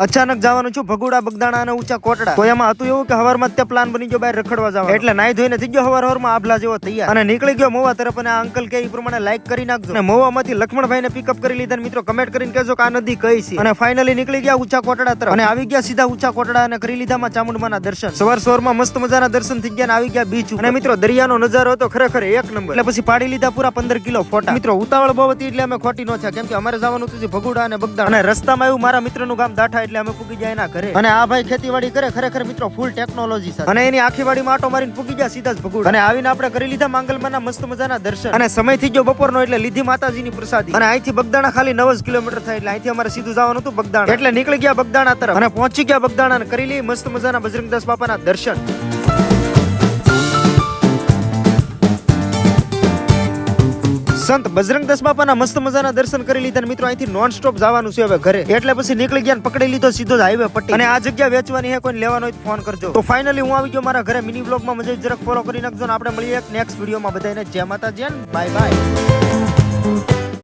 અચાનક જવાનું છું ભગુડા બગદાણા અને ઊંચા કોટડા. તો એમાં હતું એવું કે હવારમાં ત્યાં પ્લાન બની ગયો બહાર રખડવા જવા, એટલે નાઈ ધોઈને થઈ ગયો હવારમાં આભલા જેવો તૈયાર અને નીકળી ગયો મોવા તરફ. અને આ અંકલ કે એ પ્રમાણે લાઈક કરી નાખજો. અને મોવામાંથી લક્ષ્મણભાઈ ને પિકઅપ કરી લીધા. મિત્રો કમેન્ટ કરીને કહેજો કે આ નદી કઈ છે. અને ફાઇનલી નીકળી ગયા ઊંચા કોટડા તરફ અને આવી ગયા સીધા ઊંચા કોટડા અને કરી લીધામાં ચામુંડમાના દર્શન. સવારમાં મસ્ત મજાના દર્શન થઈ ગયા અને આવી ગયા બીચ. અને મિત્રો દરિયાનો નજારો હતો ખરેખર એક નંબર. એટલે પછી પાડી લીધા પૂરા 15 કિલો ફોટા. મિત્રો ઉતાવળ બહુ હતી એટલે અમે ખોટી ન થયા, કેમ કે અમારે જવાનું હતું ભગુડા અને બગદાણા. અને રસ્તામાં આવ્યું મારા મિત્રનું ગામ દાઠા, એટલે અમે પૂગી ગયા એના ઘરે. અને આ ભાઈ ખેતીવાડી કરે ખરેખર મિત્રો ફૂલ ટેકનોલોજી સાથે. અને એની આખી વાડીમાં આટો મારીને પૂગી ગયા સીધા જ ભગુડા. અને આવીને આપણે કરી લીધા માંગલમાના મસ્ત મજાના દર્શન. અને સમય થઈ ગયો બપોરનો, એટલે લીધી માતાજીની પ્રસાદી. અને અહીંથી બગદાણા ખાલી 9 કિલોમીટર થાય, એટલે અહીંથી અમારે સીધું જવાનું હતું બગદાણા. એટલે નીકળી ગયા બગદાણા તરફ અને પહોંચી ગયા બગદાણા અને કરી લઈ મસ્ત મજાના બજરંગદાસ બાપાના દર્શન. સંત બજરંગદાસ બાપાના મસ્ત મજાના દર્શન કરી લીધા. મિત્રો અહીંથી નોન સ્ટોપ જવાનું છે હવે ઘરે, એટલે પછી નીકળી ગયા પકડી લીધો સીધો જ હાઈવે પટ્ટી. અને આ જગ્યા વેચવાની છે, કોઈ લેવાનો હોય તો ફોન કરજો. તો ફાઇનલી હું આવી ગયો મારા ઘરે. મિની બ્લોગમાં મજા જરાક ફોલો કરી નાખજો. આપણે મળીએ એક નેક્સ્ટ વિડીયોમાં. બધાને જય માતાજી, બાય બાય.